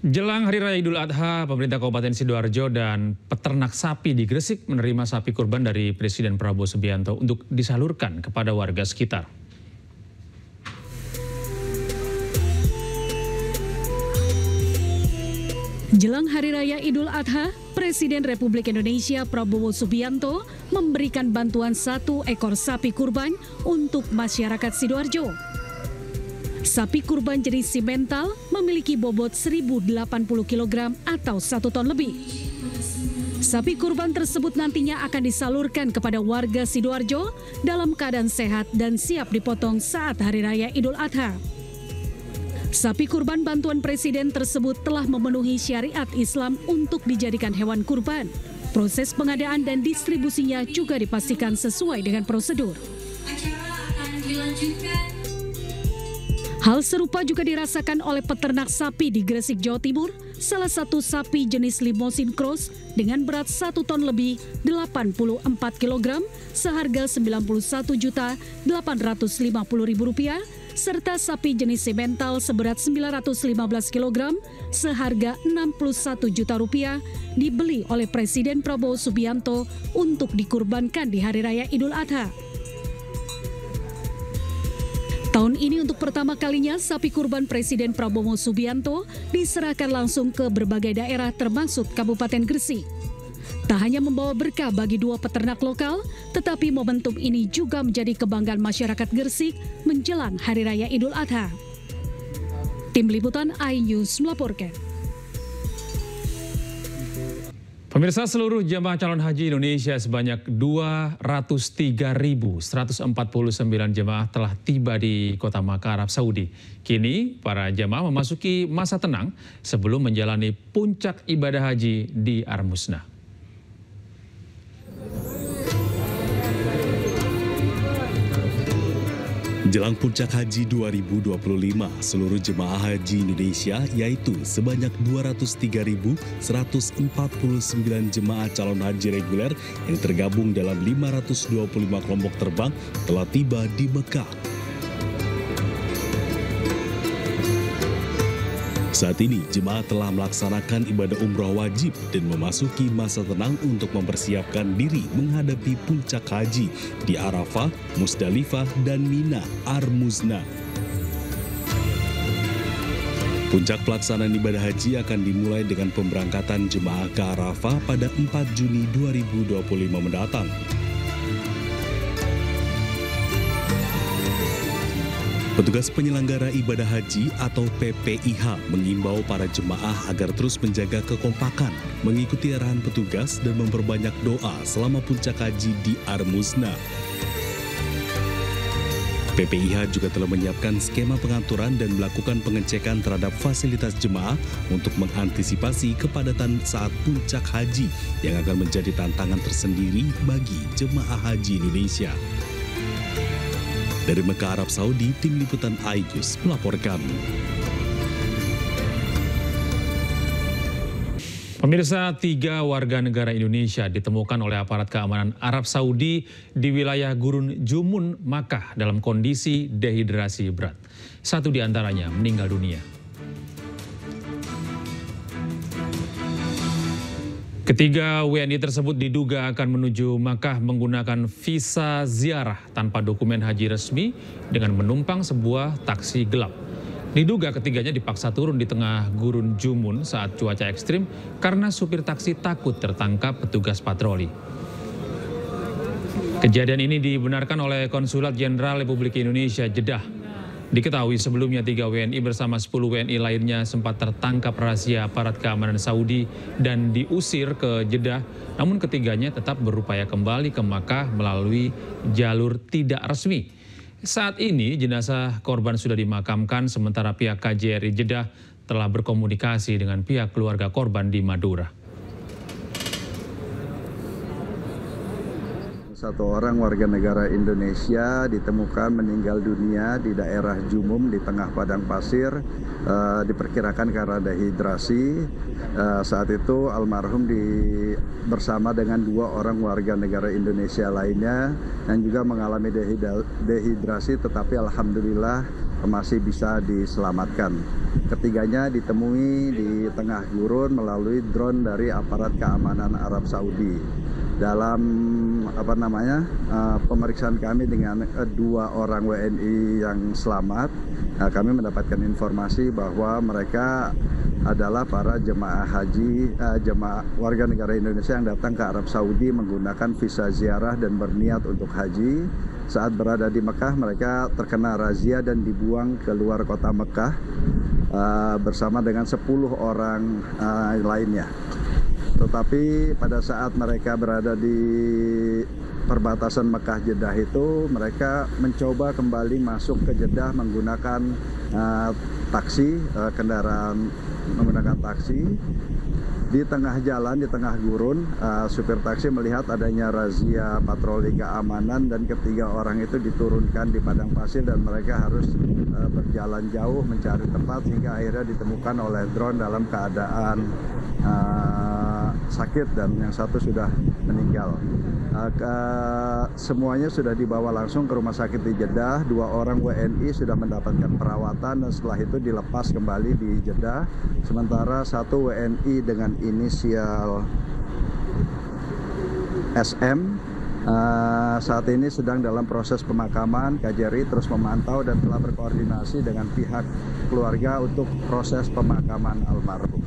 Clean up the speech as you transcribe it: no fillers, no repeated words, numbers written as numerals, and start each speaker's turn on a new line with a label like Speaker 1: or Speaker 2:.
Speaker 1: Jelang Hari Raya Idul Adha, pemerintah Kabupaten Sidoarjo dan peternak sapi di Gresik menerima sapi kurban dari Presiden Prabowo Subianto untuk disalurkan kepada warga sekitar.
Speaker 2: Jelang Hari Raya Idul Adha, Presiden Republik Indonesia Prabowo Subianto memberikan bantuan 1 ekor sapi kurban untuk masyarakat Sidoarjo. Sapi kurban jenis simental memiliki bobot 1.080 kg atau 1 ton lebih. Sapi kurban tersebut nantinya akan disalurkan kepada warga Sidoarjo dalam keadaan sehat dan siap dipotong saat Hari Raya Idul Adha. Sapi kurban bantuan Presiden tersebut telah memenuhi syariat Islam untuk dijadikan hewan kurban. Proses pengadaan dan distribusinya juga dipastikan sesuai dengan prosedur.
Speaker 3: Acara akan dilanjutkan.
Speaker 2: Hal serupa juga dirasakan oleh peternak sapi di Gresik, Jawa Timur. Salah satu sapi jenis Limousin Cross dengan berat 1 ton lebih 84 kg seharga Rp91.850.000 serta sapi jenis simental seberat 915 kg seharga Rp61 juta dibeli oleh Presiden Prabowo Subianto untuk dikurbankan di Hari Raya Idul Adha. Tahun ini untuk pertama kalinya sapi kurban Presiden Prabowo Subianto diserahkan langsung ke berbagai daerah termasuk Kabupaten Gresik. Tak hanya membawa berkah bagi 2 peternak lokal, tetapi momentum ini juga menjadi kebanggaan masyarakat Gresik menjelang Hari Raya Idul Adha. Tim Liputan iNews melaporkan.
Speaker 1: Pemirsa, seluruh jemaah calon haji Indonesia sebanyak 203.149 jemaah telah tiba di kota Makkah, Arab Saudi. Kini para jemaah memasuki masa tenang sebelum menjalani puncak ibadah haji di Ar-Musna.
Speaker 4: Jelang puncak haji 2025, seluruh jemaah haji Indonesia yaitu sebanyak 203.149 jemaah calon haji reguler yang tergabung dalam 525 kelompok terbang telah tiba di Mekah. Saat ini, jemaah telah melaksanakan ibadah umroh wajib dan memasuki masa tenang untuk mempersiapkan diri menghadapi puncak haji di Arafah, Musdalifah, dan Mina, Ar-Musna. Puncak pelaksanaan ibadah haji akan dimulai dengan pemberangkatan jemaah ke Arafah pada 4 Juni 2025 mendatang. Petugas penyelenggara ibadah haji atau PPIH mengimbau para jemaah agar terus menjaga kekompakan, mengikuti arahan petugas dan memperbanyak doa selama puncak haji di Ar-Musna. PPIH juga telah menyiapkan skema pengaturan dan melakukan pengecekan terhadap fasilitas jemaah untuk mengantisipasi kepadatan saat puncak haji yang akan menjadi tantangan tersendiri bagi jemaah haji Indonesia. Dari Mekah, Arab Saudi, Tim Liputan iNews melaporkan.
Speaker 1: Pemirsa, 3 warga negara Indonesia ditemukan oleh aparat keamanan Arab Saudi di wilayah Gurun Jumun, Makkah dalam kondisi dehidrasi berat. 1 di antaranya meninggal dunia. Ketiga WNI tersebut diduga akan menuju Makkah menggunakan visa ziarah tanpa dokumen haji resmi dengan menumpang sebuah taksi gelap. Diduga ketiganya dipaksa turun di tengah Gurun Jumun saat cuaca ekstrim karena supir taksi takut tertangkap petugas patroli. Kejadian ini dibenarkan oleh Konsulat Jenderal Republik Indonesia Jeddah. Diketahui sebelumnya 3 WNI bersama 10 WNI lainnya sempat tertangkap rahasia aparat keamanan Saudi dan diusir ke Jeddah. Namun ketiganya tetap berupaya kembali ke Makkah melalui jalur tidak resmi. Saat ini jenazah korban sudah dimakamkan sementara pihak KJRI Jeddah telah berkomunikasi dengan pihak keluarga korban di Madura.
Speaker 5: 1 orang warga negara Indonesia ditemukan meninggal dunia di daerah Jumum di tengah padang pasir, diperkirakan karena dehidrasi. Saat itu almarhum bersama dengan 2 orang warga negara Indonesia lainnya yang juga mengalami dehidrasi, tetapi alhamdulillah masih bisa diselamatkan. Ketiganya ditemui di tengah gurun melalui drone dari aparat keamanan Arab Saudi. Dalam pemeriksaan kami dengan 2 orang WNI yang selamat, kami mendapatkan informasi bahwa mereka adalah para jemaah haji, jemaah warga negara Indonesia yang datang ke Arab Saudi menggunakan visa ziarah dan berniat untuk haji. Saat berada di Mekah, mereka terkena razia dan dibuang ke luar kota Mekah bersama dengan 10 orang lainnya. Tetapi pada saat mereka berada di perbatasan Mekah Jeddah itu, mereka mencoba kembali masuk ke Jeddah menggunakan taksi, kendaraan menggunakan taksi. Di tengah jalan, di tengah gurun, supir taksi melihat adanya razia patroli keamanan dan ketiga orang itu diturunkan di padang pasir dan mereka harus berjalan jauh mencari tempat hingga akhirnya ditemukan oleh drone dalam keadaan sakit dan yang satu sudah meninggal. Semuanya sudah dibawa langsung ke rumah sakit di Jeddah. 2 orang WNI sudah mendapatkan perawatan dan setelah itu dilepas kembali di Jeddah. Sementara 1 WNI dengan inisial SM saat ini sedang dalam proses pemakaman. KJRI terus memantau dan telah berkoordinasi dengan pihak keluarga untuk proses pemakaman almarhum.